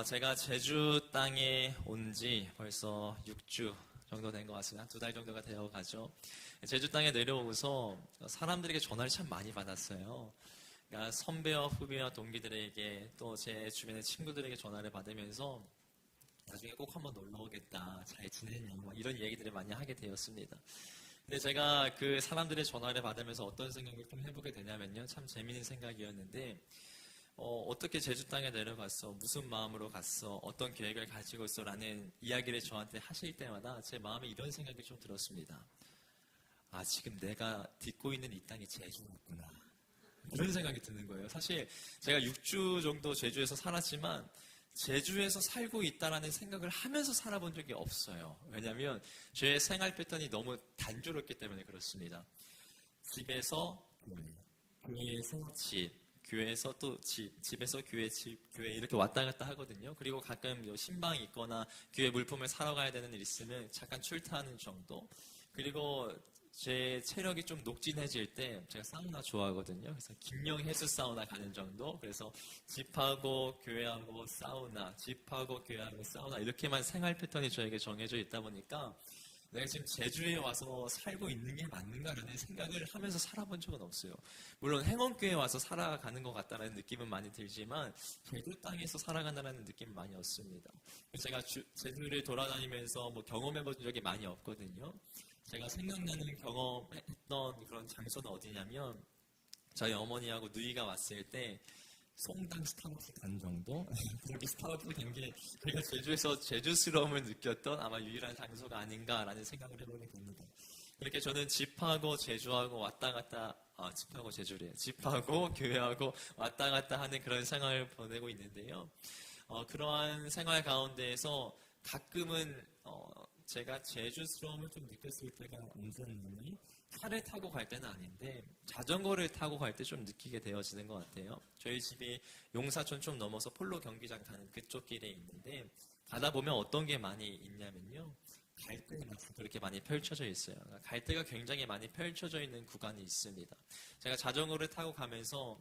제가 제주 땅에 온 지 벌써 6주 정도 된 것 같습니다. 한 2달 정도가 되어 가죠. 제주 땅에 내려오고서 사람들에게 전화를 참 많이 받았어요. 그러니까 선배와 후배와 동기들에게 또 제 주변의 친구들에게 전화를 받으면서 나중에 꼭 한번 놀러 오겠다. 잘 지내냐. 뭐 이런 얘기들을 많이 하게 되었습니다. 근데 제가 그 사람들의 전화를 받으면서 어떤 생각을 좀 해보게 되냐면요. 참 재미있는 생각이었는데, 어떻게 제주 땅에 내려갔어? 무슨 마음으로 갔어? 어떤 계획을 가지고 있어? 라는 이야기를 저한테 하실 때마다 제 마음에 이런 생각이 좀 들었습니다. 아, 지금 내가 딛고 있는 이 땅이 제주였구나. 이런 생각이 드는 거예요. 사실 제가 6주 정도 제주에서 살았지만 제주에서 살고 있다라는 생각을 하면서 살아본 적이 없어요. 왜냐하면 제 생활 패턴이 너무 단조롭기 때문에 그렇습니다. 집에서 교회에서 집, 교회에서 또 집에서 교회, 집, 교회 이렇게 왔다 갔다 하거든요. 그리고 가끔 신방이 있거나 교회 물품을 사러 가야 되는 일 있으면 잠깐 출타하는 정도. 그리고 제 체력이 좀 녹진해질 때 제가 사우나 좋아하거든요. 그래서 김영 해수 사우나 가는 정도. 그래서 집하고 교회하고 사우나, 집하고 교회하고 사우나 이렇게만 생활 패턴이 저에게 정해져 있다 보니까 내가 지금 제주에 와서 살고 있는 게 맞는가라는 생각을 하면서 살아본 적은 없어요. 물론 행원교회에 와서 살아가는 것 같다는 느낌은 많이 들지만 제주 땅에서 살아간다는 느낌은 많이 없습니다. 제가 제주를 돌아다니면서 뭐 경험해본 적이 많이 없거든요. 제가 생각나는 경험했던 그런 장소는 어디냐면 저희 어머니하고 누이가 왔을 때 송당 스타벅스 간 정도? 그렇게 스타벅스 간 게 제가 제주에서 제주스러움을 느꼈던 아마 유일한 장소가 아닌가라는 생각을 해보게 됩니다. 이렇게 저는 집하고 제주하고 왔다 갔다, 집하고 제주래요. 집하고 교회하고 왔다 갔다 하는 그런 생활을 보내고 있는데요. 그러한 생활 가운데에서 가끔은 제가 제주스러움을 좀 느꼈을 때가 언제였냐면 차를 타고 갈 때는 아닌데 자전거를 타고 갈 때 좀 느끼게 되어지는 것 같아요. 저희 집이 용사촌 좀 넘어서 폴로 경기장 가는 그쪽 길에 있는데 가다 보면 어떤 게 많이 있냐면요. 갈대가 그렇게 많이 펼쳐져 있어요. 갈대가 굉장히 많이 펼쳐져 있는 구간이 있습니다. 제가 자전거를 타고 가면서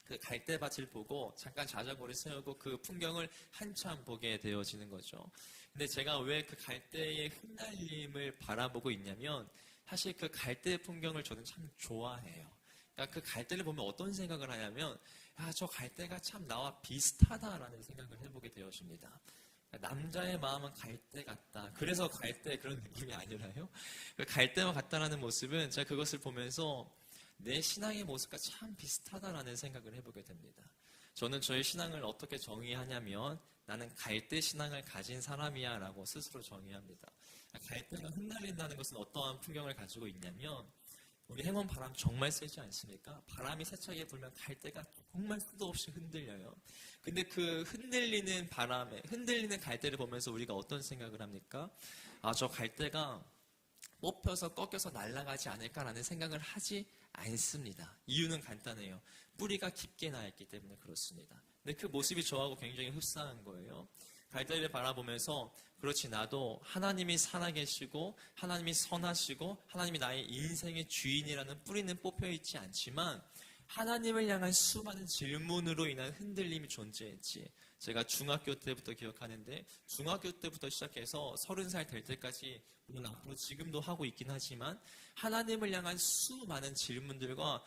그 갈대밭을 보고 잠깐 자전거를 세우고 그 풍경을 한참 보게 되어지는 거죠. 근데 제가 왜 그 갈대의 흩날림을 바라보고 있냐면 사실 그 갈대 풍경을 저는 참 좋아해요. 그러니까 그 갈대를 보면 어떤 생각을 하냐면 저 갈대가 참 나와 비슷하다라는 생각을 해보게 되어집니다. 남자의 마음은 갈대 같다. 그래서 갈대 그런 느낌이 아니라요. 그 갈대와 같다라는 모습은 제가 그것을 보면서 내 신앙의 모습과 참 비슷하다라는 생각을 해보게 됩니다. 저는 저의 신앙을 어떻게 정의하냐면 나는 갈대 신앙을 가진 사람이야 라고 스스로 정의합니다. 갈대가 흩날린다는 것은 어떠한 풍경을 가지고 있냐면 우리 행원 바람 정말 세지 않습니까? 바람이 세차게 불면 갈대가 정말 수도 없이 흔들려요. 근데 그 흔들리는 바람에 흔들리는 갈대를 보면서 우리가 어떤 생각을 합니까? 저 갈대가 뽑혀서 꺾여서 날아가지 않을까라는 생각을 하지 않습니다. 이유는 간단해요. 뿌리가 깊게 나 있기 때문에 그렇습니다. 근데 그 모습이 저하고 굉장히 흡사한 거예요. 갈대를 바라보면서 그렇지 나도 하나님이 살아계시고 하나님이 선하시고 하나님이 나의 인생의 주인이라는 뿌리는 뽑혀있지 않지만 하나님을 향한 수많은 질문으로 인한 흔들림이 존재했지. 제가 중학교 때부터 기억하는데 중학교 때부터 시작해서 30살 될 때까지 물론 앞으로 지금도 하고 있긴 하지만 하나님을 향한 수많은 질문들과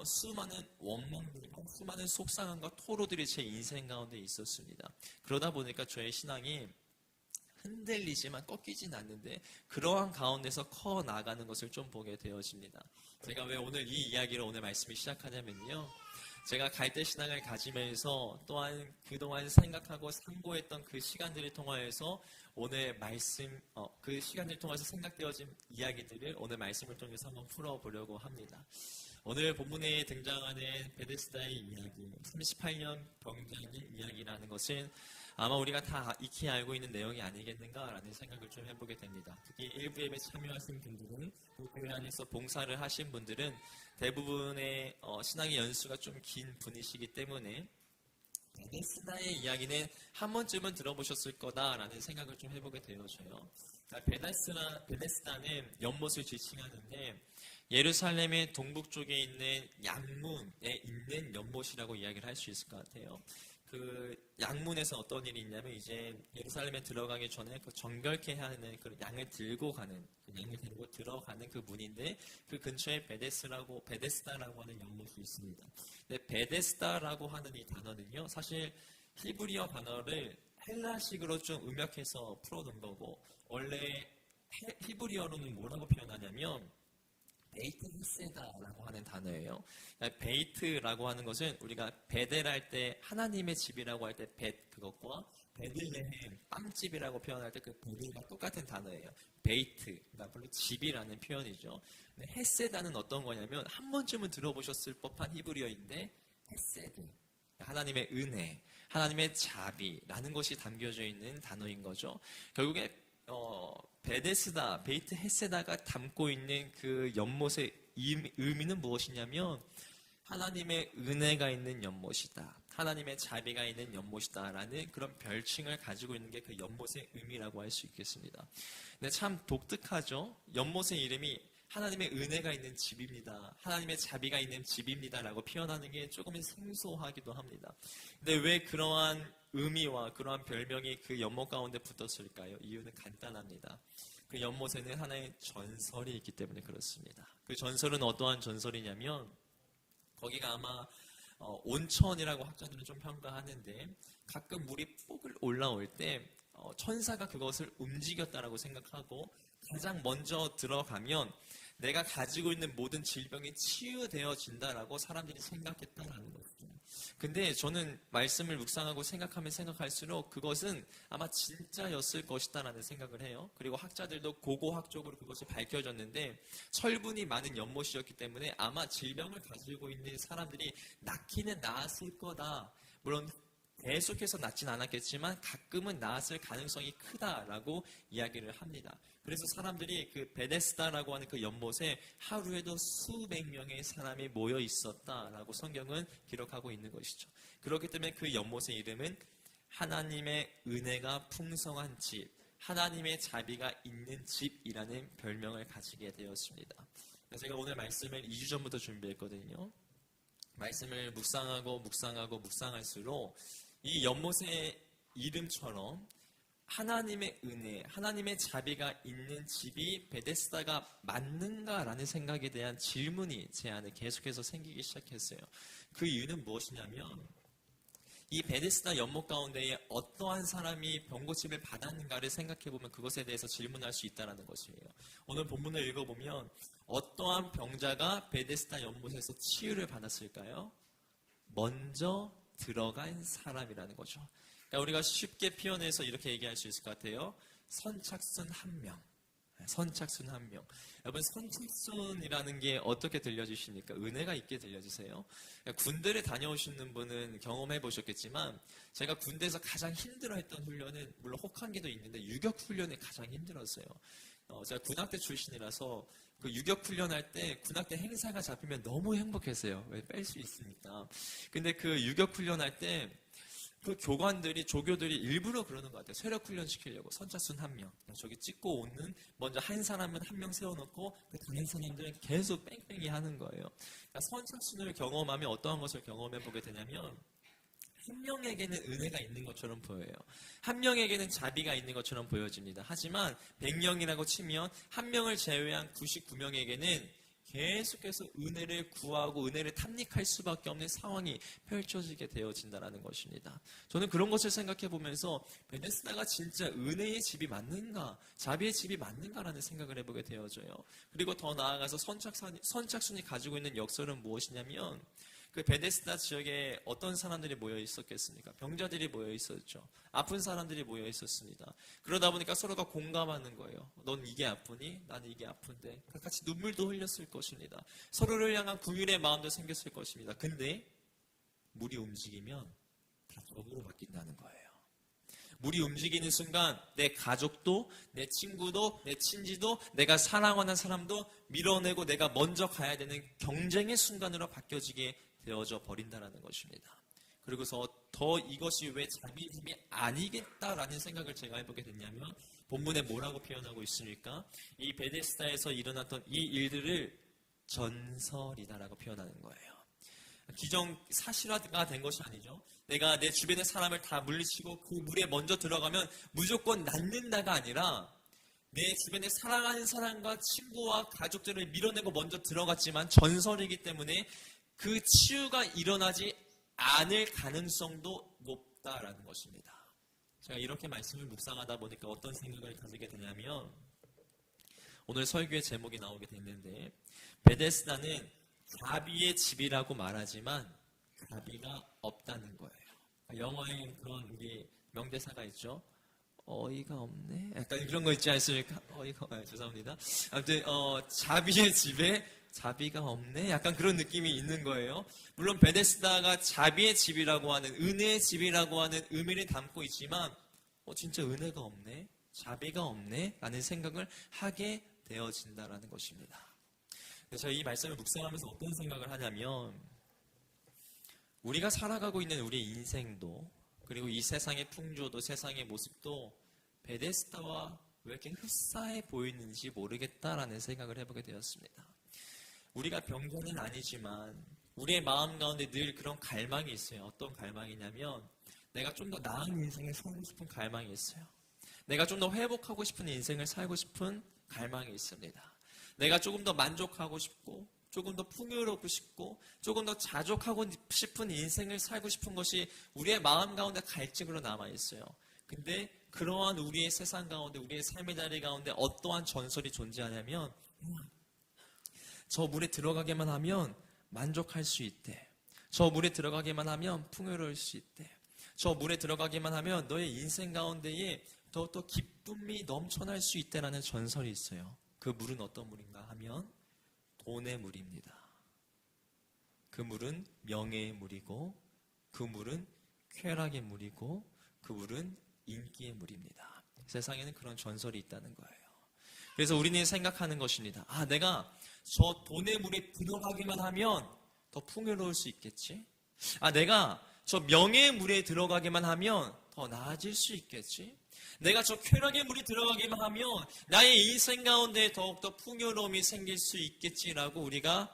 수많은 원망들과 수많은 속상함과 토로들이 제 인생 가운데 있었습니다. 그러다 보니까 저의 신앙이 흔들리지만 꺾이진 않는데 그러한 가운데서 커 나가는 것을 좀 보게 되어집니다. 제가 왜 오늘 이 이야기를 오늘 말씀을 시작하냐면요. 제가 갈대 신앙을 가지면서 또한 그동안 생각하고 상고했던 그 시간들을 통하여서 오늘 말씀, 그 시간들을 통해서 생각되어진 이야기들을 오늘 말씀을 통해서 한번 풀어보려고 합니다. 오늘 본문에 등장하는 베데스다의 이야기, 38년 병자의 이야기라는 것은 아마 우리가 다 익히 알고 있는 내용이 아니겠는가라는 생각을 좀 해보게 됩니다. 특히 일부 예배에 참여하신 분들은 그 교회 안에서 봉사를 하신 분들은 대부분의 신앙의 연수가 좀 긴 분이시기 때문에 베데스다의 이야기는 한 번쯤은 들어보셨을 거다라는 생각을 좀 해보게 되어져요. 베데스다는 연못을 지칭하는데 예루살렘의 동북쪽에 있는 양문에 있는 연못이라고 이야기를 할 수 있을 것 같아요. 그 양문에서 어떤 일이 있냐면 이제 예루살렘에 들어가기 전에 그 정결케 하는 그 양을 들고 가는 그 양을 들고 들어가는 그 문인데 그 근처에 베데스다라고 하는 연못이 있습니다. 근데 베데스다라고 하는 이 단어는요 사실 히브리어 단어를 헬라식으로 좀 음역해서 풀어놓은 거고 원래 히브리어로는 뭐라고 표현하냐면 베이트 히세다라고 하는 단어예요. 베이트라고 하는 것은 우리가 베델할 때 하나님의 집이라고 할 때 벳 그것과 베들레헴 빵집이라고 표현할 때 그 베들과 똑같은 단어예요. 베이트, 그러니까 별로 집이라는 표현이죠. 헤세다는 어떤 거냐면 한 번쯤은 들어보셨을 법한 히브리어인데 헤세드, 하나님의 은혜, 하나님의 자비라는 것이 담겨져 있는 단어인 거죠. 결국에 베데스다, 베이트 헤세다가 담고 있는 그 연못의 의미는 무엇이냐면 하나님의 은혜가 있는 연못이다. 하나님의 자비가 있는 연못이다. 라는 그런 별칭을 가지고 있는 게 그 연못의 의미라고 할 수 있겠습니다. 근데 참 독특하죠? 연못의 이름이 하나님의 은혜가 있는 집입니다. 하나님의 자비가 있는 집입니다. 라고 표현하는 게 조금 생소하기도 합니다. 근데 왜 그러한 의미와 그러한 별명이 그 연못 가운데 붙었을까요? 이유는 간단합니다. 그 연못에는 하나의 전설이 있기 때문에 그렇습니다. 그 전설은 어떠한 전설이냐면 거기가 아마 온천이라고 학자들은 좀 평가하는데 가끔 물이 뽀글 올라올 때 천사가 그것을 움직였다라고 생각하고 가장 먼저 들어가면 내가 가지고 있는 모든 질병이 치유되어진다라고 사람들이 생각했다라는 거죠. 근데 저는 말씀을 묵상하고 생각하면 생각할수록 그것은 아마 진짜였을 것이다라는 생각을 해요. 그리고 학자들도 고고학적으로 그것이 밝혀졌는데 철분이 많은 연못이었기 때문에 아마 질병을 가지고 있는 사람들이 낫기는 나았을 거다. 물론 계속해서 낫진 않았겠지만 가끔은 나았을 가능성이 크다라고 이야기를 합니다. 그래서 사람들이 그 베데스다라고 하는 그 연못에 하루에도 수백 명의 사람이 모여 있었다라고 성경은 기록하고 있는 것이죠. 그렇기 때문에 그 연못의 이름은 하나님의 은혜가 풍성한 집, 하나님의 자비가 있는 집이라는 별명을 가지게 되었습니다. 제가 오늘 말씀을 2주 전부터 준비했거든요. 말씀을 묵상할수록 이 연못의 이름처럼 하나님의 은혜, 하나님의 자비가 있는 집이 베데스다가 맞는가라는 생각에 대한 질문이 제 안에 계속해서 생기기 시작했어요. 그 이유는 무엇이냐면 이 베데스다 연못 가운데에 어떠한 사람이 병고침을 받았는가를 생각해보면 그것에 대해서 질문할 수 있다는 것이에요. 오늘 본문을 읽어보면 어떠한 병자가 베데스다 연못에서 치유를 받았을까요? 먼저 들어간 사람이라는 거죠. 그러니까 우리가 쉽게 표현해서 이렇게 얘기할 수 있을 것 같아요. 선착순 한 명. 선착순 한 명. 여러분 선착순이라는 게 어떻게 들려주십니까? 은혜가 있게 들려주세요. 그러니까 군대를 다녀오시는 분은 경험해 보셨겠지만 제가 군대에서 가장 힘들어했던 훈련은 물론 혹한기도 있는데 유격훈련이 가장 힘들었어요. 제가 군악대 출신이라서 그 유격훈련할 때 군악대 행사가 잡히면 너무 행복했어요. 왜 뺄 수 있으니까. 근데 그 유격훈련할 때 그 조교들이 일부러 그러는 것 같아요. 세력훈련 시키려고. 선착순 한 명. 저기 찍고 오는, 먼저 한 사람은 한 명 세워놓고, 그 다른 사람들은 계속 뺑뺑이 하는 거예요. 그러니까 선착순을 경험하면 어떠한 것을 경험해보게 되냐면, 한 명에게는 은혜가 있는 것처럼 보여요. 한 명에게는 자비가 있는 것처럼 보여집니다. 하지만 100명이라고 치면 한 명을 제외한 99명에게는 계속해서 은혜를 구하고 은혜를 탐닉할 수밖에 없는 상황이 펼쳐지게 되어진다는 것입니다. 저는 그런 것을 생각해 보면서 베데스다가 진짜 은혜의 집이 맞는가, 자비의 집이 맞는가라는 생각을 해보게 되어져요. 그리고 더 나아가서 선착순이 가지고 있는 역설은 무엇이냐면 그 베데스다 지역에 어떤 사람들이 모여 있었겠습니까? 병자들이 모여 있었죠. 아픈 사람들이 모여 있었습니다. 그러다 보니까 서로가 공감하는 거예요. 넌 이게 아프니? 나는 이게 아픈데. 같이 눈물도 흘렸을 것입니다. 서로를 향한 긍휼의 마음도 생겼을 것입니다. 근데 물이 움직이면 다 적으로 바뀐다는 거예요. 물이 움직이는 순간 내 가족도, 내 친구도, 내 친지도, 내가 사랑하는 사람도 밀어내고 내가 먼저 가야 되는 경쟁의 순간으로 바뀌어지게 되어져 버린다는 것입니다. 그리고서 더 이것이 왜 자비의 집이 아니겠다라는 생각을 제가 해보게 됐냐면 본문에 뭐라고 표현하고 있습니까? 이 베데스다에서 일어났던 이 일들을 전설이다라고 표현하는 거예요. 기정사실화가 된 것이 아니죠. 내가 내 주변의 사람을 다 물리치고 그 물에 먼저 들어가면 무조건 낫는다가 아니라 내 주변에 사랑하는 사람과 친구와 가족들을 밀어내고 먼저 들어갔지만 전설이기 때문에 그 치유가 일어나지 않을 가능성도 높다라는 것입니다. 제가 이렇게 말씀을 묵상하다 보니까 어떤 생각을 가지게 되냐면 오늘 설교의 제목이 나오게 됐는데 베데스다는 자비의 집이라고 말하지만 자비가 없다는 거예요. 영어에 그런 명대사가 있죠. 어이가 없네. 약간 그런 거 있지 않습니까? 죄송합니다. 아무튼 자비의 집에 자비가 없네. 약간 그런 느낌이 있는 거예요. 물론 베데스다가 자비의 집이라고 하는 은혜의 집이라고 하는 의미를 담고 있지만 진짜 은혜가 없네. 자비가 없네. 라는 생각을 하게 되어진다라는 것입니다. 그래서 이 말씀을 묵상하면서 어떤 생각을 하냐면 우리가 살아가고 있는 우리의 인생도 그리고 이 세상의 풍조도 세상의 모습도 베데스다와 왜 이렇게 흡사해 보이는지 모르겠다라는 생각을 해보게 되었습니다. 우리가 병자는 아니지만 우리의 마음 가운데 늘 그런 갈망이 있어요. 어떤 갈망이냐면 내가 좀 더 나은 인생을 살고 싶은 갈망이 있어요. 내가 좀 더 회복하고 싶은 인생을 살고 싶은 갈망이 있습니다. 내가 조금 더 만족하고 싶고 조금 더 풍요롭고 싶고 조금 더 자족하고 싶은 인생을 살고 싶은 것이 우리의 마음 가운데 갈증으로 남아있어요. 근데 그러한 우리의 세상 가운데 우리의 삶의 자리 가운데 어떠한 전설이 존재하냐면 저 물에 들어가기만 하면 만족할 수 있대. 저 물에 들어가기만 하면 풍요로울 수 있대. 저 물에 들어가기만 하면 너의 인생 가운데에 더욱더 기쁨이 넘쳐날 수 있다라는 전설이 있어요. 그 물은 어떤 물인가 하면 돈의 물입니다. 그 물은 명예의 물이고 그 물은 쾌락의 물이고 그 물은 인기의 물입니다. 세상에는 그런 전설이 있다는 거예요. 그래서 우리는 생각하는 것입니다. 내가 저 돈의 물에 들어가기만 하면 더 풍요로울 수 있겠지? 내가 저 명예의 물에 들어가기만 하면 더 나아질 수 있겠지? 내가 저 쾌락의 물에 들어가기만 하면 나의 인생 가운데 더욱더 풍요로움이 생길 수 있겠지라고 우리가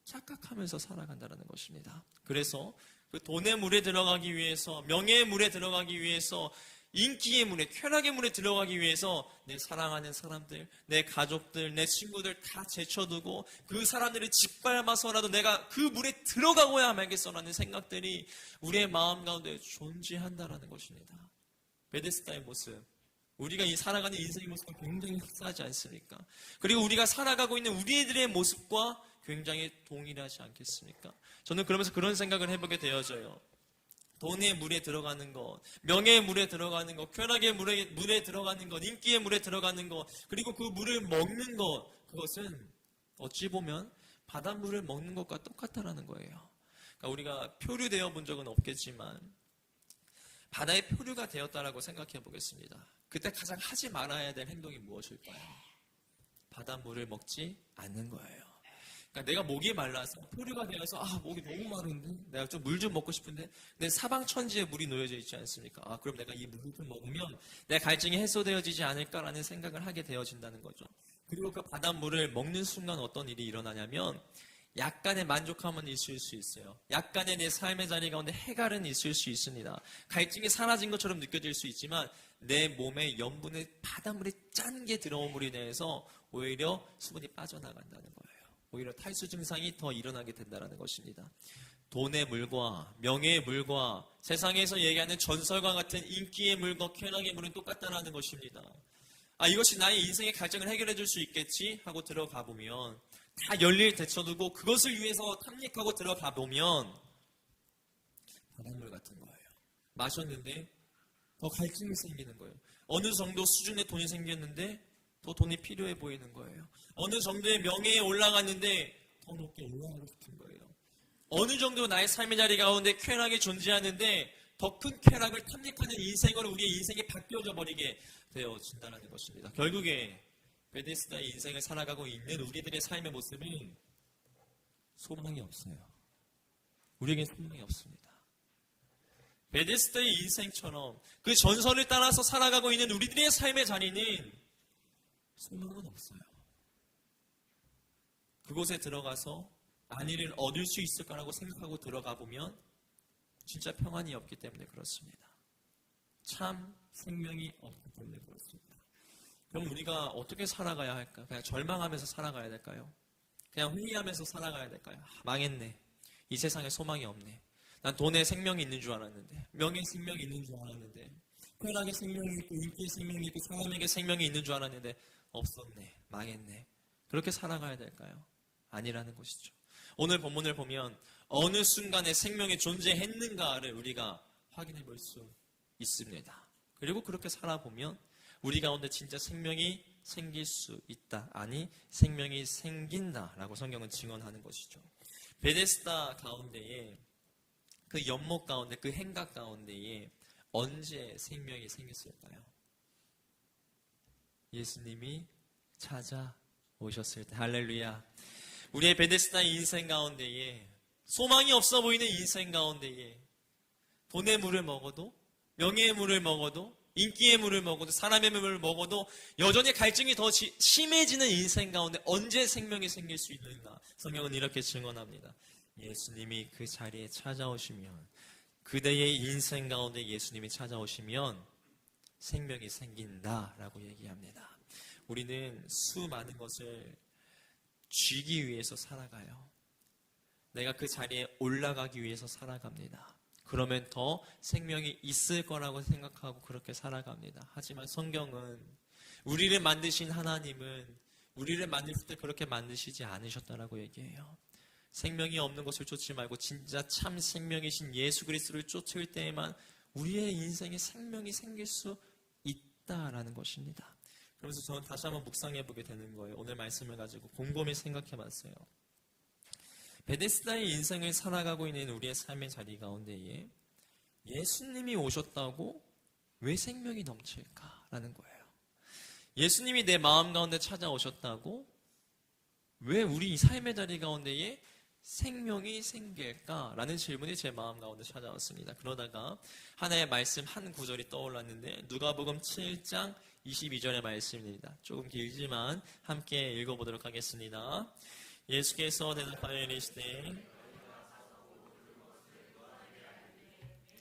착각하면서 살아간다는 것입니다. 그래서 그 돈의 물에 들어가기 위해서 명예의 물에 들어가기 위해서 인기의 물에 쾌락의 물에 들어가기 위해서 내 사랑하는 사람들, 내 가족들, 내 친구들 다 제쳐두고 그 사람들을 짓밟아서라도 내가 그 물에 들어가고야 말겠어라는 생각들이 우리의 마음 가운데 존재한다라는 것입니다. 베데스다의 모습, 우리가 이 살아가는 인생의 모습과 굉장히 흡사하지 않습니까? 그리고 우리가 살아가고 있는 우리들의 모습과 굉장히 동일하지 않겠습니까? 저는 그러면서 그런 생각을 해보게 되어져요. 돈의 물에 들어가는 것, 명예의 물에 들어가는 것, 쾌락의 물에 들어가는 것, 인기의 물에 들어가는 것, 그리고 그 물을 먹는 것, 그것은 어찌 보면 바닷물을 먹는 것과 똑같다라는 거예요. 그러니까 우리가 표류되어 본 적은 없겠지만 바다의 표류가 되었다라고 생각해 보겠습니다. 그때 가장 하지 말아야 될 행동이 무엇일까요? 바닷물을 먹지 않는 거예요. 그러니까 내가 목이 말라서 표류가 되어서 목이 너무 마른데 내가 좀 물 좀 먹고 싶은데 내 사방천지에 물이 놓여져 있지 않습니까? 그럼 내가 이 물을 좀 먹으면 내 갈증이 해소되어지지 않을까라는 생각을 하게 되어진다는 거죠. 그리고 그 바닷물을 먹는 순간 어떤 일이 일어나냐면 약간의 만족함은 있을 수 있어요. 약간의 내 삶의 자리 가운데 해갈은 있을 수 있습니다. 갈증이 사라진 것처럼 느껴질 수 있지만 내 몸에 염분의 바닷물이 짠 게 들어옴으로 인해서 오히려 수분이 빠져나간다는 거예요. 오히려 탈수 증상이 더 일어나게 된다는 것입니다. 돈의 물과 명예의 물과 세상에서 얘기하는 전설과 같은 인기의 물과 쾌락의 물은 똑같다는 것입니다. 이것이 나의 인생의 갈증을 해결해 줄 수 있겠지 하고 들어가 보면 다 열일 데쳐두고 그것을 위해서 탐닉하고 들어가 보면 바닷물 같은 거예요. 마셨는데 더 갈증이 생기는 거예요. 어느 정도 수준의 돈이 생겼는데 더 돈이 필요해 보이는 거예요. 어느 정도의 명예에 올라갔는데 더 높게 올라가고 싶은 거예요. 어느 정도 나의 삶의 자리 가운데 쾌락이 존재하는데 더 큰 쾌락을 탐닉하는 인생으로 우리의 인생이 바뀌어져 버리게 되어진다는 것입니다. 결국에 베데스다의 인생을 살아가고 있는 우리들의 삶의 모습은 소망이 없어요. 우리에겐 소망이 없습니다. 베데스다의 인생처럼 그 전설을 따라서 살아가고 있는 우리들의 삶의 자리는 소망은 없어요. 그곳에 들어가서 안위를 얻을 수 있을 거라고 생각하고 들어가 보면 진짜 평안이 없기 때문에 그렇습니다. 참 생명이 없기 때문에 그렇습니다. 그럼 우리가 어떻게 살아가야 할까? 그냥 절망하면서 살아가야 될까요? 그냥 회의하면서 살아가야 될까요? 망했네. 이 세상에 소망이 없네. 난 돈에 생명이 있는 줄 알았는데, 명예의 생명이 있는 줄 알았는데, 쾌락의 생명이 있고 인기의 생명이 있고 사람에게 생명이 있는 줄 알았는데 없었네. 망했네. 그렇게 살아가야 될까요? 아니라는 것이죠. 오늘 본문을 보면 어느 순간에 생명이 존재했는가를 우리가 확인해 볼 수 있습니다. 그리고 그렇게 살아보면 우리 가운데 진짜 생명이 생길 수 있다. 아니, 생명이 생긴다라고 성경은 증언하는 것이죠. 베데스다 가운데에 그 연못 가운데 그 행각 가운데에 언제 생명이 생겼을까요? 예수님이 찾아오셨을 때. 할렐루야. 우리의 베데스다 인생 가운데에 소망이 없어 보이는 인생 가운데에 돈의 물을 먹어도 명예의 물을 먹어도 인기의 물을 먹어도 사람의 물을 먹어도 여전히 갈증이 더 심해지는 인생 가운데 언제 생명이 생길 수 있는가? 성경은 이렇게 증언합니다. 예수님이 그 자리에 찾아오시면 그대의 인생 가운데 예수님이 찾아오시면 생명이 생긴다라고 얘기합니다. 우리는 수많은 것을 쥐기 위해서 살아가요. 내가 그 자리에 올라가기 위해서 살아갑니다. 그러면 더 생명이 있을 거라고 생각하고 그렇게 살아갑니다. 하지만 성경은 우리를 만드신 하나님은 우리를 만드실 때 그렇게 만드시지 않으셨다라고 얘기해요. 생명이 없는 것을 쫓지 말고 진짜 참 생명이신 예수 그리스도를 쫓을 때에만 우리의 인생에 생명이 생길 수 있다라는 것입니다. 그래서 저는 다시 한번 묵상해 보게 되는 거예요. 오늘 말씀을 가지고 곰곰이 생각해 봤어요. 베데스다의 인생을 살아가고 있는 우리의 삶의 자리 가운데에 예수님이 오셨다고 왜 생명이 넘칠까라는 거예요. 예수님이 내 마음 가운데 찾아오셨다고 왜 우리 삶의 자리 가운데에 생명이 생길까라는 질문이 제 마음 가운데 찾아왔습니다. 그러다가 하나의 말씀 한 구절이 떠올랐는데 누가복음 7장 22절의 말씀입니다. 조금 길지만 함께 읽어보도록 하겠습니다. 예수께서 대답하여 이르시되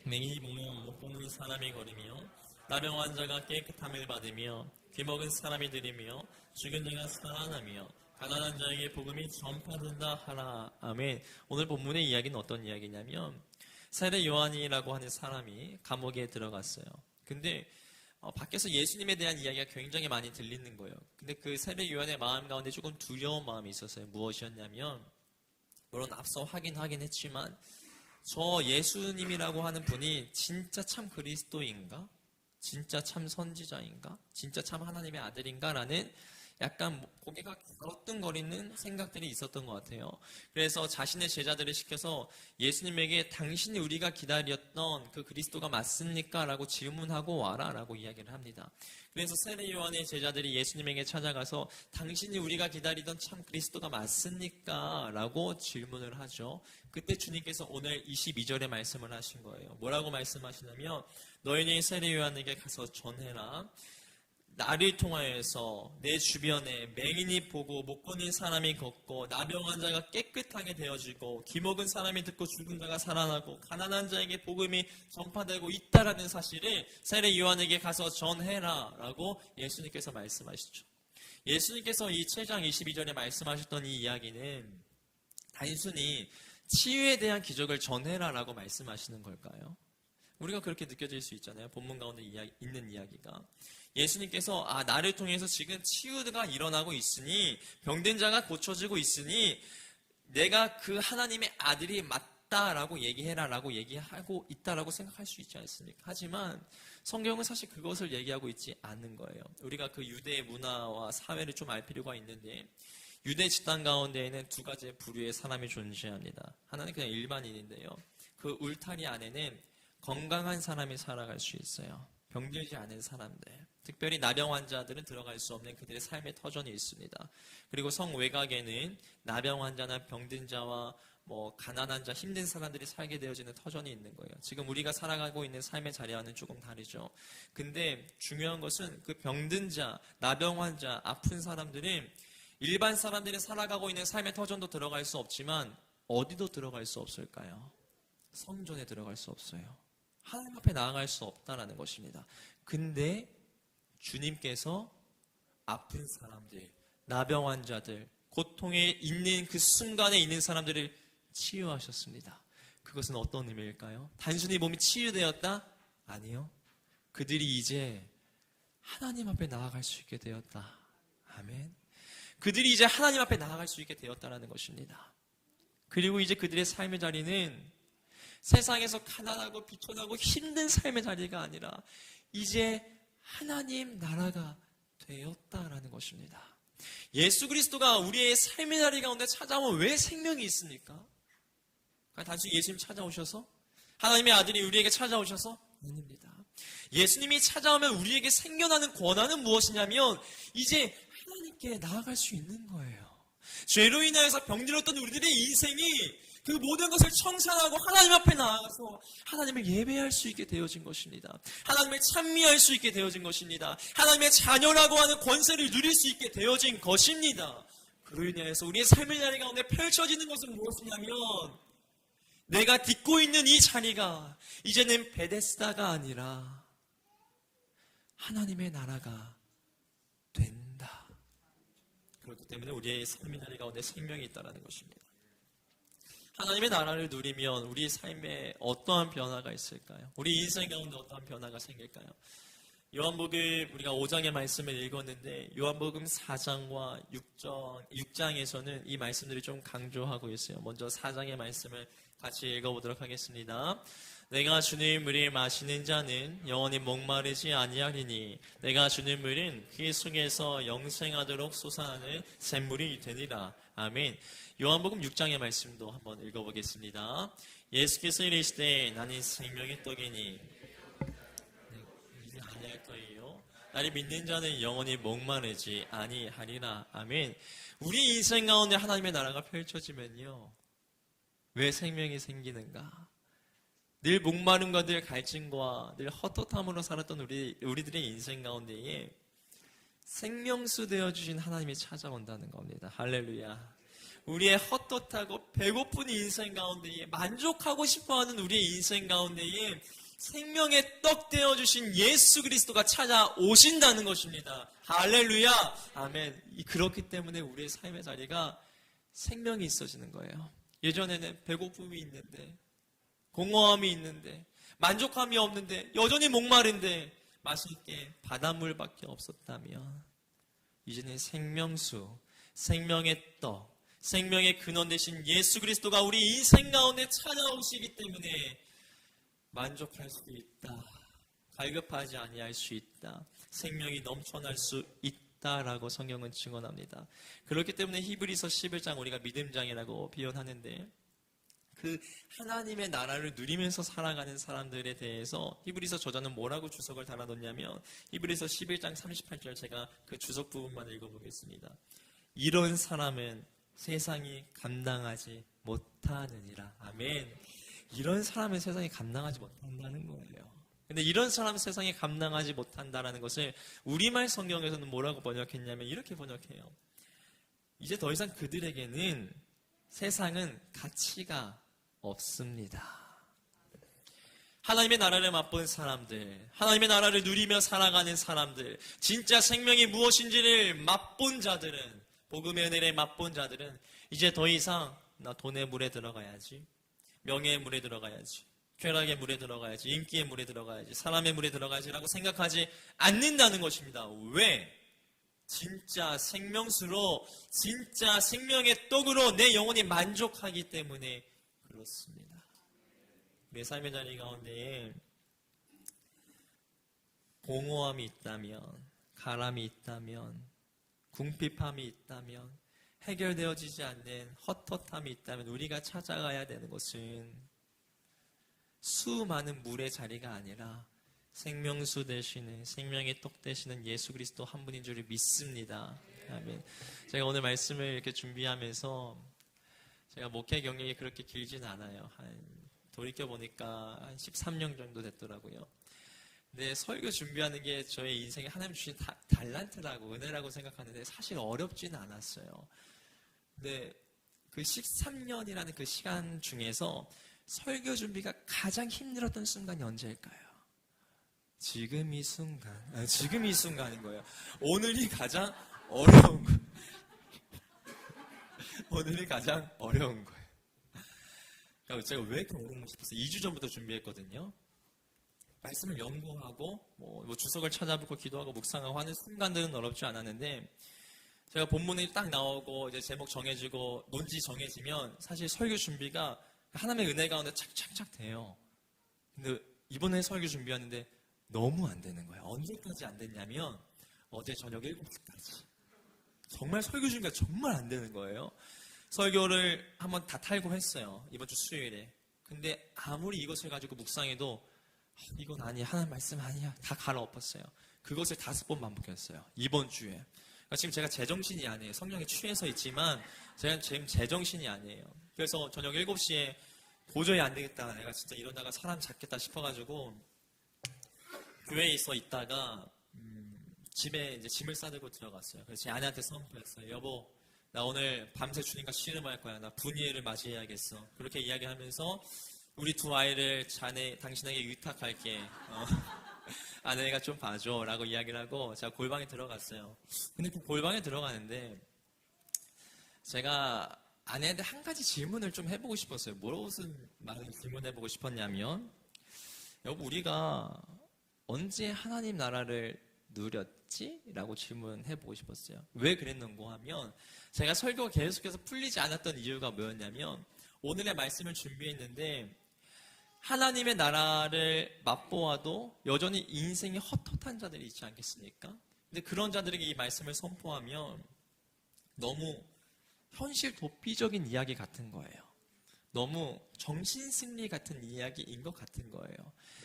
맹인이 보면 못 보는 사람이 걸으며 나병 환자가 깨끗함을 받으며 귀먹은 사람이 들으며 죽은 자가 살아나며 가난한 자에게 복음이 전파된다 하라. 아멘. 오늘 본문의 이야기는 어떤 이야기냐면 세례 요한이라고 하는 사람이 감옥에 들어갔어요. 근데 밖에서 예수님에 대한 이야기가 굉장히 많이 들리는 거예요. 근데 그 세례 요한의 마음 가운데 조금 두려운 마음이 있었어요. 무엇이었냐면 물론 앞서 확인하긴 했지만 저 예수님이라고 하는 분이 진짜 참 그리스도인가? 진짜 참 선지자인가? 진짜 참 하나님의 아들인가? 라는 약간 고개가 갸우뚱거리는 생각들이 있었던 것 같아요. 그래서 자신의 제자들을 시켜서 예수님에게 당신이 우리가 기다렸던 그 그리스도가 맞습니까? 라고 질문하고 와라 라고 이야기를 합니다. 그래서 세례 요한의 제자들이 예수님에게 찾아가서 당신이 우리가 기다리던 참 그리스도가 맞습니까? 라고 질문을 하죠. 그때 주님께서 오늘 22절에 말씀을 하신 거예요. 뭐라고 말씀하시냐면 너희는 세례 요한에게 가서 전해라. 나를 통하여서 내 주변에 맹인이 보고 못 보는 사람이 걷고 나병 환자가 깨끗하게 되어지고 귀먹은 사람이 듣고 죽은 자가 살아나고 가난한 자에게 복음이 전파되고 있다라는 사실을 세례 요한에게 가서 전해라 라고 예수님께서 말씀하시죠. 예수님께서 이 7장 22절에 말씀하셨던 이 이야기는 단순히 치유에 대한 기적을 전해라 라고 말씀하시는 걸까요? 우리가 그렇게 느껴질 수 있잖아요. 본문 가운데 있는 이야기가. 예수님께서 나를 통해서 지금 치유가 일어나고 있으니 병든 자가 고쳐지고 있으니 내가 그 하나님의 아들이 맞다라고 얘기해라라고 얘기하고 있다라고 생각할 수 있지 않습니까? 하지만 성경은 사실 그것을 얘기하고 있지 않는 거예요. 우리가 그 유대의 문화와 사회를 좀 알 필요가 있는데 유대 집단 가운데에는 두 가지의 부류의 사람이 존재합니다. 하나는 그냥 일반인인데요. 그 울타리 안에는 건강한 사람이 살아갈 수 있어요. 병들지 않은 사람들. 특별히 나병 환자들은 들어갈 수 없는 그들의 삶의 터전이 있습니다. 그리고 성 외곽에는 나병 환자나 병든 자와 가난한 자, 힘든 사람들이 살게 되어지는 터전이 있는 거예요. 지금 우리가 살아가고 있는 삶의 자리와는 조금 다르죠. 근데 중요한 것은 그 병든 자, 나병 환자, 아픈 사람들은 일반 사람들이 살아가고 있는 삶의 터전도 들어갈 수 없지만 어디도 들어갈 수 없을까요? 성전에 들어갈 수 없어요. 하나님 앞에 나아갈 수 없다라는 것입니다. 근데 주님께서 아픈 사람들, 나병 환자들, 고통에 있는 그 순간에 있는 사람들을 치유하셨습니다. 그것은 어떤 의미일까요? 단순히 몸이 치유되었다? 아니요. 그들이 이제 하나님 앞에 나아갈 수 있게 되었다. 아멘. 그들이 이제 하나님 앞에 나아갈 수 있게 되었다는 것입니다. 그리고 이제 그들의 삶의 자리는 세상에서 가난하고 비천하고 힘든 삶의 자리가 아니라 이제 하나님 나라가 되었다라는 것입니다. 예수 그리스도가 우리의 삶의 자리 가운데 찾아오면 왜 생명이 있습니까? 단순히 예수님 찾아오셔서? 하나님의 아들이 우리에게 찾아오셔서? 아닙니다. 예수님이 찾아오면 우리에게 생겨나는 권한은 무엇이냐면 이제 하나님께 나아갈 수 있는 거예요. 죄로 인하여서 병들었던 우리들의 인생이 그 모든 것을 청산하고 하나님 앞에 나아가서 하나님을 예배할 수 있게 되어진 것입니다. 하나님을 찬미할 수 있게 되어진 것입니다. 하나님의 자녀라고 하는 권세를 누릴 수 있게 되어진 것입니다. 그로 인하여서 우리의 삶의 자리 가운데 펼쳐지는 것은 무엇이냐면 내가 딛고 있는 이 자리가 이제는 베데스다가 아니라 하나님의 나라가 된다. 그렇기 때문에 우리의 삶의 자리 가운데 생명이 있다는 것입니다. 하나님의 나라를 누리면 우리 삶에 어떠한 변화가 있을까요? 우리 인생 가운데 어떠한 변화가 생길까요? 요한복음 우리가 5장의 말씀을 읽었는데 요한복음 4장과 6장에서는 이 말씀들이 좀 강조하고 있어요. 먼저 4장의 말씀을 같이 읽어보도록 하겠습니다. 내가 주는 물을 마시는 자는 영원히 목마르지 아니하리니 내가 주는 물은 그 속에서 영생하도록 솟아나는 샘물이 되리라. 아멘. 요한복음 6장의 말씀도 한번 읽어보겠습니다. 예수께서 이르시되 나는 생명의 떡이니 아니할 터이요 나를 믿는 자는 영원히 목마르지 아니하리라. 아멘. 우리 인생 가운데 하나님의 나라가 펼쳐지면요 왜 생명이 생기는가? 늘 목마름과 늘 갈증과 늘 헛헛함으로 살았던 우리들의 인생 가운데에 생명수 되어주신 하나님이 찾아온다는 겁니다. 할렐루야. 우리의 헛헛하고 배고픈 인생 가운데에 만족하고 싶어하는 우리의 인생 가운데에 생명의 떡 되어주신 예수 그리스도가 찾아오신다는 것입니다. 할렐루야. 아멘. 그렇기 때문에 우리의 삶의 자리가 생명이 있어지는 거예요. 예전에는 배고픔이 있는데 공허함이 있는데 만족함이 없는데 여전히 목마른데 마실 게 바닷물밖에 없었다면 이제는 생명수, 생명의 떡, 생명의 근원 되신 예수 그리스도가 우리 인생 가운데 찾아오시기 때문에 만족할 수 있다. 갈급하지 아니할 수 있다. 생명이 넘쳐날 수 있다라고 성경은 증언합니다. 그렇기 때문에 히브리서 11장 우리가 믿음장이라고 표현하는데 그 하나님의 나라를 누리면서 살아가는 사람들에 대해서 히브리서 저자는 뭐라고 주석을 달아놓냐면 히브리서 11장 38절 제가 그 주석 부분만 읽어보겠습니다. 이런 사람은 세상이 감당하지 못하느니라. 아멘. 이런 사람은 세상이 감당하지 못한다는 거예요. 근데 이런 사람은 세상이 감당하지 못한다는 것을 우리말 성경에서는 뭐라고 번역했냐면 이렇게 번역해요. 이제 더 이상 그들에게는 세상은 가치가 없습니다. 하나님의 나라를 맛본 사람들, 하나님의 나라를 누리며 살아가는 사람들, 진짜 생명이 무엇인지를 맛본 자들은, 복음의 은혜를 맛본 자들은 이제 더 이상 나 돈의 물에 들어가야지, 명예의 물에 들어가야지, 쾌락의 물에 들어가야지, 인기의 물에 들어가야지, 사람의 물에 들어가야지라고 생각하지 않는다는 것입니다. 왜? 진짜 생명수로, 진짜 생명의 떡으로 내 영혼이 만족하기 때문에 그렇습니다. 내 삶의 자리 가운데에 공허함이 있다면, 가람이 있다면, 궁핍함이 있다면, 해결되어지지 않는 헛헛함이 있다면 우리가 찾아가야 되는 것은 수많은 물의 자리가 아니라 생명수 되시는, 생명의 떡 되시는 예수 그리스도 한 분인 줄을 믿습니다. 아멘. 제가 오늘 말씀을 이렇게 준비하면서 제가 목회 경력이 그렇게 길진 않아요. 돌이켜보니까 한 13년 정도 됐더라고요. 네, 설교 준비하는 게 저의 인생에 하나님 주신 달란트라고, 은혜라고 생각하는데 사실 어렵지는 않았어요. 근데 그 13년이라는 그 시간 중에서 설교 준비가 가장 힘들었던 순간이 언제일까요? 지금 이 순간, 지금 이 순간인 거예요. 오늘이 가장 어려운 거예요. 오늘이 가장 어려운 거예요. 그러니까 제가 왜 이렇게 어려운가 싶었어요. 2주 전부터 준비했거든요. 말씀을 연구하고 뭐 주석을 찾아보고 기도하고 묵상하고 하는 순간들은 어렵지 않았는데, 제가 본문이 딱 나오고 이제 제목 정해지고 논지 정해지면 사실 설교 준비가 하나님의 은혜 가운데 착착착 돼요. 근데 이번에 설교 준비하는데 너무 안 되는 거예요. 언제까지 안 됐냐면 어제 저녁 7시까지. 정말 설교 준비가 정말 안 되는 거예요. 설교를 한번 다 탈고 했어요. 이번 주 수요일에. 근데 아무리 이것을 가지고 묵상해도 이건 아니야, 하나님 말씀 아니야, 다 갈아엎었어요. 그것을 5번 반복했어요, 이번 주에. 그러니까 지금 제가 제정신이 아니에요. 성령에 취해서 있지만 제가 지금 제정신이 아니에요. 그래서 저녁 7시에 도저히 안 되겠다, 내가 진짜 이러다가 사람 잡겠다 싶어가지고 교회에 있다가 집에 이제 짐을 싸들고 들어갔어요. 그래서 제 아내한테 선포했어요. 여보, 나 오늘 밤새 주님과 씨름할 거야. 나 분이엘을 맞이해야겠어. 그렇게 이야기하면서 우리 2 아이를 당신에게 위탁할게. 아내가 좀 봐줘 라고 이야기를 하고 제가 골방에 들어갔어요. 근데 그 골방에 들어가는데 제가 아내한테 한 가지 질문을 좀 해보고 싶었어요. 무슨 말을 질문해보고 싶었냐면, 여보, 우리가 언제 하나님 나라를 누렸지? 라고 질문해보고 싶었어요. 왜 그랬는고 하면, 제가 설교가 계속해서 풀리지 않았던 이유가 뭐였냐면, 오늘의 말씀을 준비했는데 하나님의 나라를 맛보아도 여전히 인생이 헛헛한 자들이 있지 않겠습니까? 근데 그런 자들에게 이 말씀을 선포하면 너무 현실 도피적인 이야기 같은 거예요. 너무 정신승리 같은 이야기인 것 같은 거예요.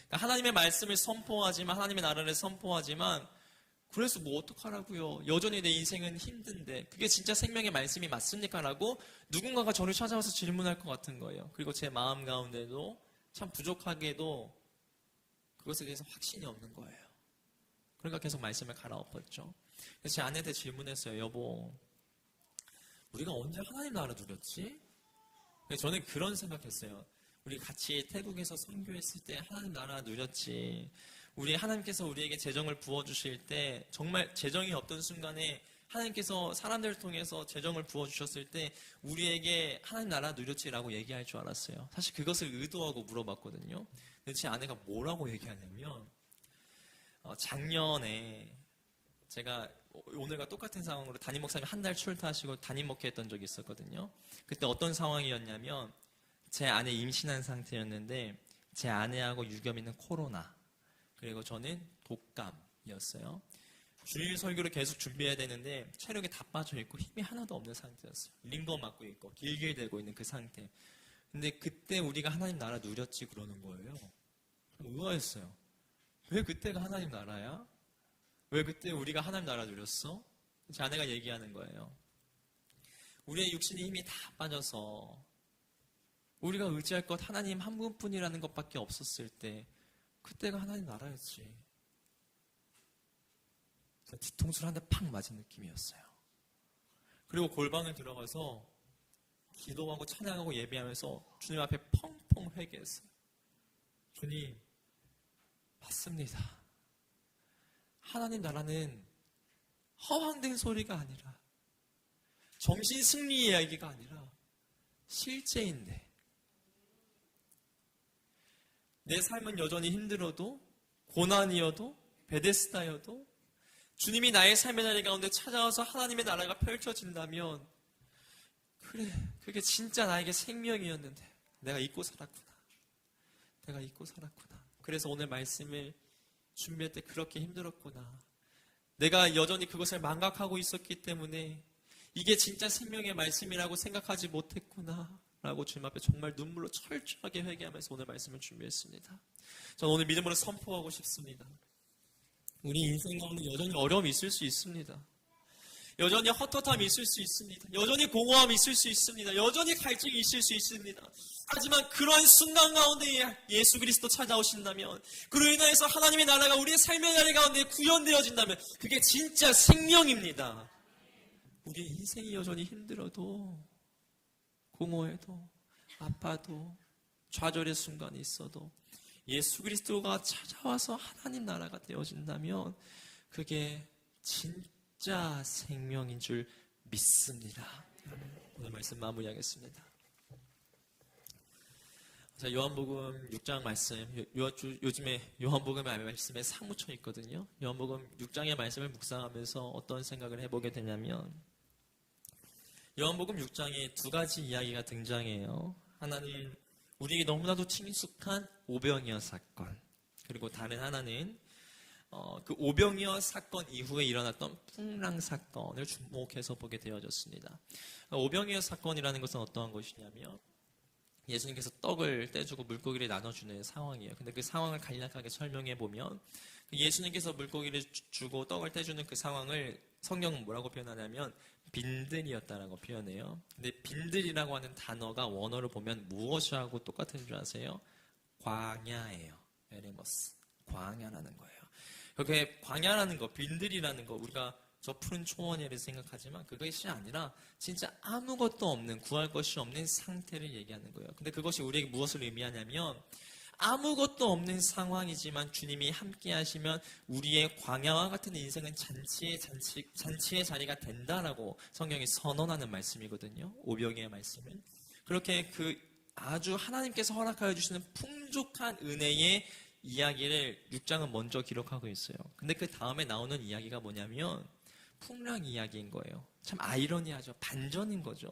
그러니까 하나님의 말씀을 선포하지만, 하나님의 나라를 선포하지만, 그래서 뭐 어떡하라고요? 여전히 내 인생은 힘든데 그게 진짜 생명의 말씀이 맞습니까? 라고 누군가가 저를 찾아와서 질문할 것 같은 거예요. 그리고 제 마음 가운데도 참 부족하게도 그것에 대해서 확신이 없는 거예요. 그러니까 계속 말씀을 갈아엎었죠. 그래서 제 아내한테 질문했어요. 여보, 우리가 언제 하나님 나라 누렸지? 저는 그런 생각했어요. 우리 같이 태국에서 선교했을 때 하나님 나라 누렸지. 우리 하나님께서 우리에게 재정을 부어주실 때 정말 재정이 없던 순간에 하나님께서 사람들을 통해서 재정을 부어주셨을 때 우리에게 하나님 나라 누렸지라고 얘기할 줄 알았어요. 사실 그것을 의도하고 물어봤거든요. 근데 제 아내가 뭐라고 얘기하냐면, 작년에 제가 오늘과 똑같은 상황으로 담임 목사님 한 달 출타하시고 담임 목회했던 적이 있었거든요. 그때 어떤 상황이었냐면, 제 아내 임신한 상태였는데 제 아내하고 유겸이는 코로나, 그리고 저는 독감이었어요. 주일 설교를 계속 준비해야 되는데 체력이 다 빠져있고 힘이 하나도 없는 상태였어요. 링거 맞고 있고 길길대고 있는 그 상태. 근데 그때 우리가 하나님 나라 누렸지 그러는 거예요. 의아했어요. 왜 그때가 하나님 나라야? 왜 그때 우리가 하나님 나라 누렸어? 제 아내가 얘기하는 거예요. 우리의 육신의 힘이 다 빠져서 우리가 의지할 것 하나님 한 분뿐이라는 것밖에 없었을 때 그때가 하나님 나라였지. 뒤통수를 한 대 팍 맞은 느낌이었어요. 그리고 골방에 들어가서 기도하고 찬양하고 예배하면서 주님 앞에 펑펑 회개했어요. 주님, 맞습니다. 하나님 나라는 허황된 소리가 아니라, 정신승리 이야기가 아니라 실제인데, 내 삶은 여전히 힘들어도, 고난이어도, 베데스다여도 주님이 나의 삶의 자리 가운데 찾아와서 하나님의 나라가 펼쳐진다면, 그래, 그게 진짜 나에게 생명이었는데 내가 잊고 살았구나. 내가 잊고 살았구나. 그래서 오늘 말씀을 준비할 때 그렇게 힘들었구나. 내가 여전히 그것을 망각하고 있었기 때문에 이게 진짜 생명의 말씀이라고 생각하지 못했구나 라고 주님 앞에 정말 눈물로 철저하게 회개하면서 오늘 말씀을 준비했습니다. 저는 오늘 믿음으로 선포하고 싶습니다. 우리 인생 가운데 여전히 어려움이 있을 수 있습니다. 여전히 헛헛함이 있을 수 있습니다. 여전히 공허함이 있을 수 있습니다. 여전히 갈증이 있을 수 있습니다. 하지만 그런 순간 가운데 예수 그리스도 찾아오신다면, 그로 인하여서 하나님의 나라가 우리의 삶의 자리 가운데 구현되어진다면 그게 진짜 생명입니다. 우리의 인생이 여전히 힘들어도, 공허해도, 아파도, 좌절의 순간이 있어도 예수 그리스도가 찾아와서 하나님 나라가 되어진다면 그게 진짜 생명인 줄 믿습니다. 오늘 말씀 마무리하겠습니다. 자, 요한복음 6장 말씀, 요즘에 요한복음의 말씀에 사무쳐 있거든요. 요한복음 6장의 말씀을 묵상하면서 어떤 생각을 해보게 되냐면, 요한복음 6장에 두 가지 이야기가 등장해요. 하나는 우리에게 너무나도 친숙한 오병이어 사건, 그리고 다른 하나는 그 오병이어 사건 이후에 일어났던 풍랑 사건을 주목해서 보게 되어졌습니다. 오병이어 사건이라는 것은 어떠한 것이냐면, 예수님께서 떡을 떼주고 물고기를 나눠주는 상황이에요. 근데 그 상황을 간략하게 설명해 보면, 예수님께서 물고기를 주고 떡을 떼주는 그 상황을 성경은 뭐라고 표현하냐면 빈들이었다라고 표현해요. 근데 빈들이라고 하는 단어가 원어로 보면 무엇하고 똑같은 줄 아세요? 광야예요. 에레머스. 광야라는 거예요. 그렇게 광야라는 거, 빈들이라는 거, 우리가 저 푸른 초원이를 생각하지만 그것이 아니라 진짜 아무것도 없는, 구할 것이 없는 상태를 얘기하는 거예요. 근데 그것이 우리에게 무엇을 의미하냐면, 아무것도 없는 상황이지만 주님이 함께 하시면 우리의 광야와 같은 인생은 잔치의 자리가 된다라고 성경이 선언하는 말씀이거든요. 오병이의 말씀은. 그렇게 그 아주 하나님께서 허락하여 주시는 풍족한 은혜의 이야기를 6장은 먼저 기록하고 있어요. 근데 그 다음에 나오는 이야기가 뭐냐면 풍랑 이야기인 거예요. 참 아이러니하죠. 반전인 거죠.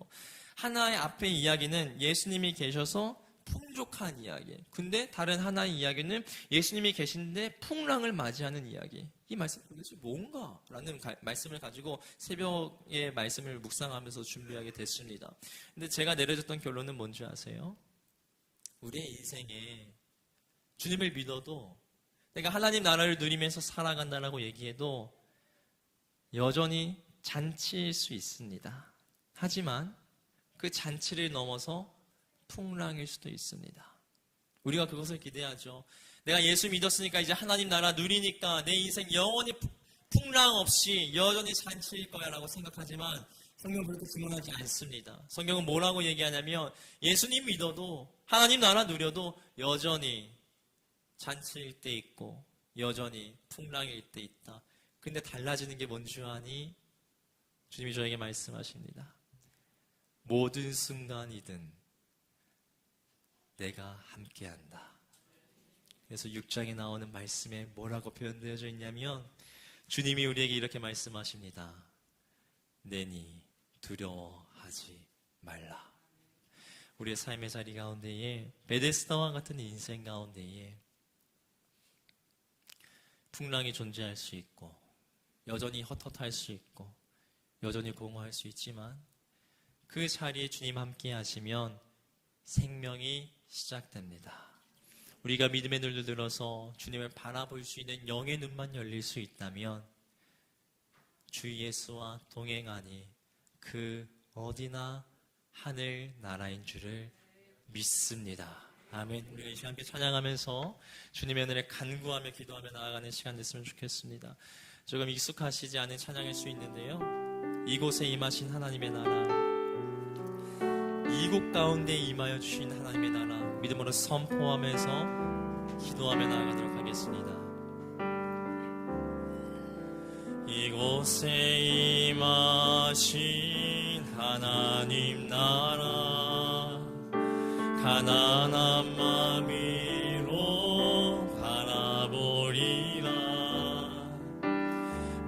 하나의 앞의 이야기는 예수님이 계셔서 풍족한 이야기. 근데 다른 하나의 이야기는 예수님이 계신데 풍랑을 맞이하는 이야기. 이 말씀 도대체 뭔가? 라는 말씀을 가지고 새벽에 말씀을 묵상하면서 준비하게 됐습니다. 근데 제가 내려졌던 결론은 뭔지 아세요? 우리의 인생에 주님을 믿어도, 내가 하나님 나라를 누리면서 살아간다라고 얘기해도 여전히 잔치일 수 있습니다. 하지만 그 잔치를 넘어서 풍랑일 수도 있습니다. 우리가 그것을 기대하죠. 내가 예수 믿었으니까 이제 하나님 나라 누리니까 내 인생 영원히 풍랑 없이 여전히 잔치일 거야 라고 생각하지만 성경은 그렇게 증언하지 않습니다. 성경은 뭐라고 얘기하냐면 예수님 믿어도, 하나님 나라 누려도 여전히 잔치일 때 있고 여전히 풍랑일 때 있다. 근데 달라지는 게 뭔지 아니? 주님이 저에게 말씀하십니다. 모든 순간이든 내가 함께한다. 그래서 6장에 나오는 말씀에 뭐라고 표현되어져 있냐면, 주님이 우리에게 이렇게 말씀하십니다. 내니 두려워하지 말라. 우리의 삶의 자리 가운데에, 베데스다와 같은 인생 가운데에 풍랑이 존재할 수 있고 여전히 헛헛할 수 있고 여전히 공허할 수 있지만 그 자리에 주님 함께 하시면 생명이 시작됩니다. 우리가 믿음의 눈을 들어서 주님을 바라볼 수 있는 영의 눈만 열릴 수 있다면 주 예수와 동행하니 그 어디나 하늘 나라인 줄을 믿습니다. 아멘. 우리가 이 시간 함께 찬양하면서 주님의 은혜를 간구하며 기도하며 나아가는 시간 됐으면 좋겠습니다. 조금 익숙하시지 않은 찬양일 수 있는데요, 이곳에 임하신 하나님의 나라, 이곳 가운데 임하여 주신 하나님의 나라 믿음으로 선포하면서 기도하며 나아가도록 하겠습니다. 이곳에 임하신 하나님 나라, 가난한 마음으로 바라보리라.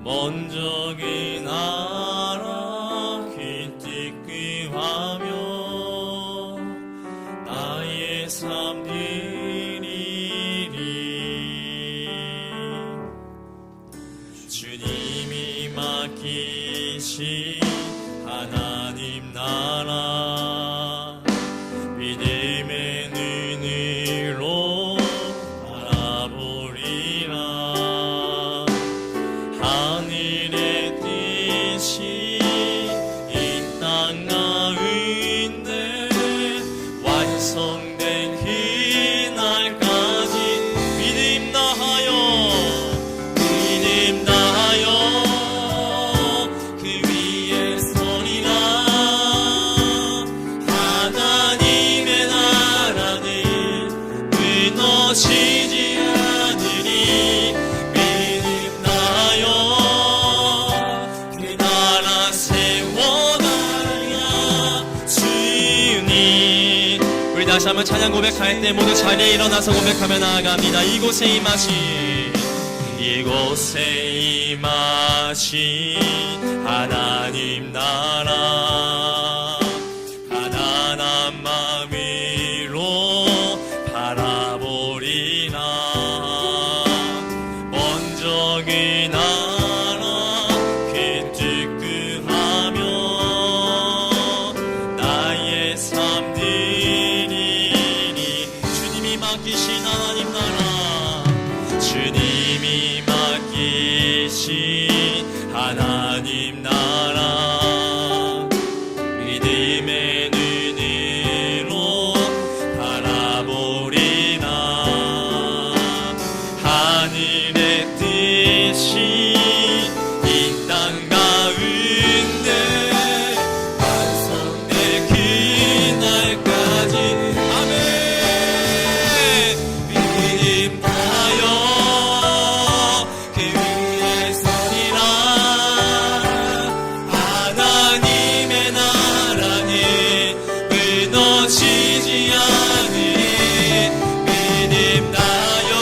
먼저 그 나라 귀띠귀하며 나의 삶 드리리. 주님이 맡기신 하나님 나라 믿음의 눈으로 바라보리라. 하늘의 뜻이 다시 한번 찬양 고백할 때 모두 자리에 일어나서 고백하며 나아갑니다. 이곳에 임하신 하나님 나라 가난한 마음 위로 바라보리나 먼저 그 나라 귀뜨끔하며 나의 삶 드리니 주님이 맡기신 하나님 나라 주님이 맡기신 하나님 나라 믿음의 눈으로 바라보리나 하늘의 뜻이 이 땅 가운데 완성될 그날까지 아멘 믿음 다여 그 위에 서리라 하나님의 나라는 무너지지 않으리 믿음 다여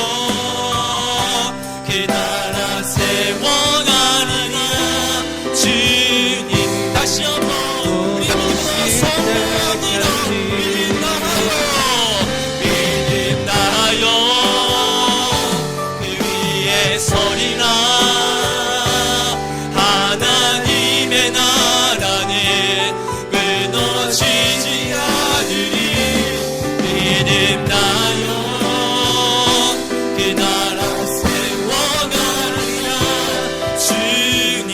그 나라 세워가리라 주님 다시 한번 우리 믿음으로 선포합니다. 믿음 나여 그 위에 서리라 하나님의 나라는 무너지지 않으리 믿음 나여 그 나라 세워가리라 주님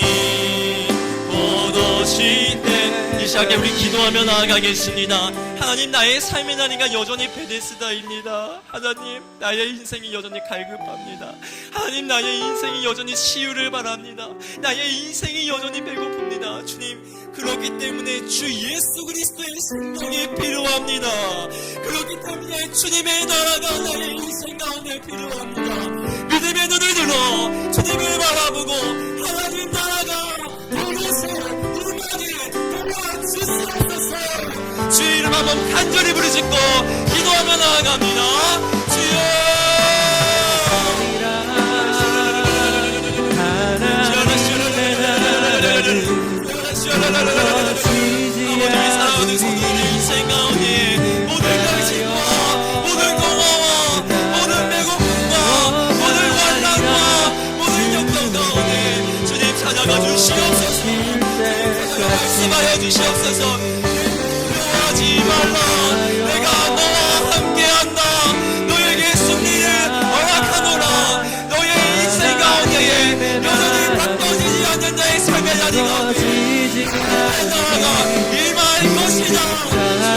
곧 오실 때 이 시간에 우리 기도하며 나아가겠습니다. 하나님 나의 삶의 나이가 여전히 베데스다입니다. 하나님 나의 인생이 여전히 갈급합니다. 하나님 나의 인생이 여전히 치유를 바랍니다. 나의 인생이 여전히 배고픕니다. 주님 그렇기 때문에 주 예수 그리스도의 생명이 필요합니다. 그렇기 때문에 주님의 나라가 나의 인생 가운데 필요합니다. 믿음의 눈을 들어 주님을 바라보고 하나님 나라가 이곳에 임하게 도와주시옵소서. 주의 이름 한번 간절히 부르짖고 기도하며 나아갑니다. 주여 아버지 사랑하는 성도들의 인생 가운데 모든 당신과 모든 공허와 모든 배고픔과 모든 환난과 모든 역경 가운데 주님 찾아가 주시옵소서. 말씀하여 주시옵소서. 두려워하지 말라 내가 너와 함께한다. 너에게 승리를 허락하노라. 너의 인생 가운데에 여전히 바꿔지지 않는 자의 삶의 자리가 나라가 임할 것이다.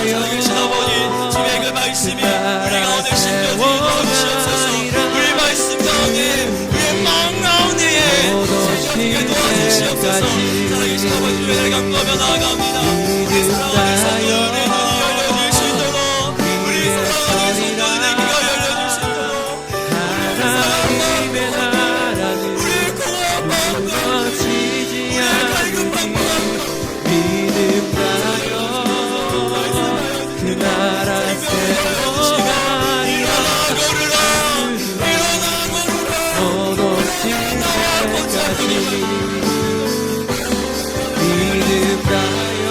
살아계신 아버지 주의 그 말씀이 우리 가운데 심겨지 넣어주시옵소서. 우리 말씀 가운데 우리의 마음 가운데에 생각하게 도와주시옵소서. 살아계신 아버지 주의 감사하며 나아갑니다. 우리 사랑하는 성도들의 눈이 열려질 수 있도록 우리 사랑하는 성도들의 귀가 열려질 수 있도록 우리의 사랑과 우리의 공허한 마음과 우리의 갈급한 마음과 믿음 다여 그 나라 세워가리라 일어나 걸으라 곧 오실 때까지 믿음 다여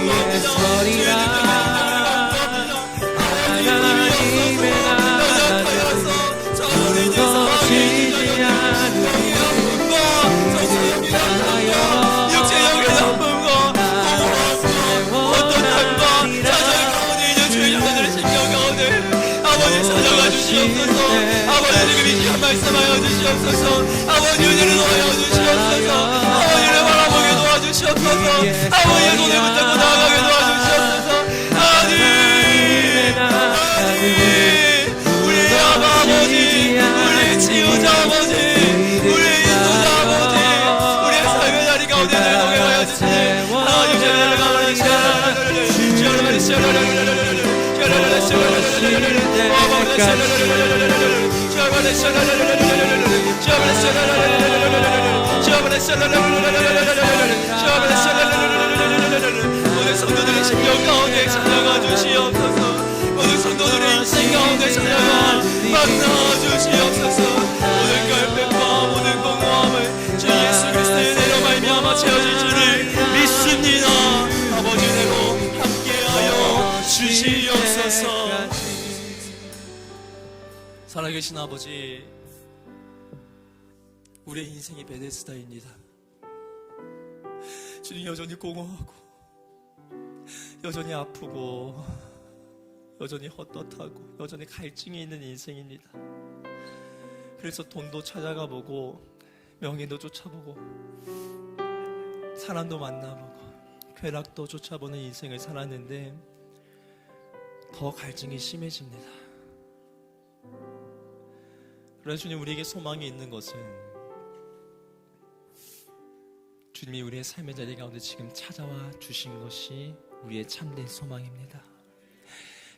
위에 서리라 하나님의 나라는 무너지지 않으리 육체의 아픔과 어떤 삶과 자녀의 가운데 있는 주의 자녀들의 심령 가운데 아버지 찾아가 주시옵소서. 아버지 지금 이 시간 말씀하여 주시옵소서. 아버지 은혜를 놓아여 주시옵소서. 아버지를 바라보게 도와주시옵소서. 아버지의 손을 붙잡고 나아가게 도와주시옵소서. 하나님 우리의 아버지 우리의 치유자 아버지 우리의 인도자 아버지 우리의 삶의 자리 가운데 내놓게 하여 주시니 하나님 주님을 감사합니다. 오늘 성도들의 심령 가운데 찾아가 만나 주시옵소서. 모든 결백과 모든 공허함을 주 예수 그리스도의 은혜로 말미암아 채워질 줄을 믿습니다. 아버지 은혜로 함께하여 주시옵소서. 살아계신 아버지, 우리의 인생이 베데스다입니다. 주님, 여전히 공허하고 여전히 아프고 여전히 헛헛하고 여전히 갈증이 있는 인생입니다. 그래서 돈도 찾아가 보고 명예도 쫓아보고 사람도 만나보고 쾌락도 쫓아보는 인생을 살았는데 더 갈증이 심해집니다. 그러나 주님, 우리에게 소망이 있는 것은 주님이 우리의 삶의 자리 가운데 지금 찾아와 주신 것이 우리의 참된 소망입니다.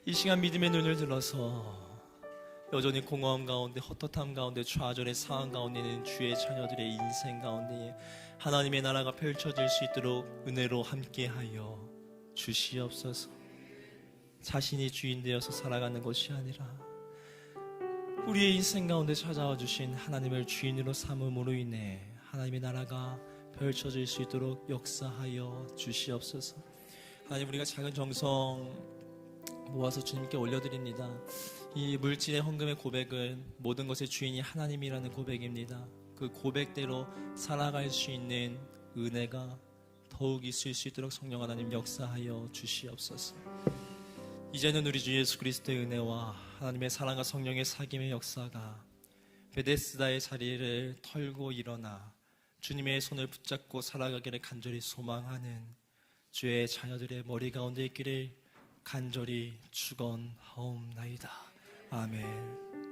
이 시간 믿음의 눈을 들어서 여전히 공허함 가운데 헛헛함 가운데 좌절의 상황 가운데 있는 주의 자녀들의 인생 가운데 하나님의 나라가 펼쳐질 수 있도록 은혜로 함께하여 주시옵소서. 자신이 주인 되어서 살아가는 것이 아니라 우리의 인생 가운데 찾아와 주신 하나님을 주인으로 삼음으로 인해 하나님의 나라가 펼쳐질 수 있도록 역사하여 주시옵소서. 하나님, 우리가 작은 정성 모아서 주님께 올려드립니다. 이 물질의 헌금의 고백은 모든 것의 주인이 하나님이라는 고백입니다. 그 고백대로 살아갈 수 있는 은혜가 더욱 있을 수 있도록 성령 하나님 역사하여 주시옵소서. 이제는 우리 주 예수 그리스도의 은혜와 하나님의 사랑과 성령의 사귐의 역사가 베데스다의 자리를 털고 일어나 주님의 손을 붙잡고 살아가기를 간절히 소망하는 주의 자녀들의 머리 가운데 있기를 간절히 축원하옵나이다. 아멘.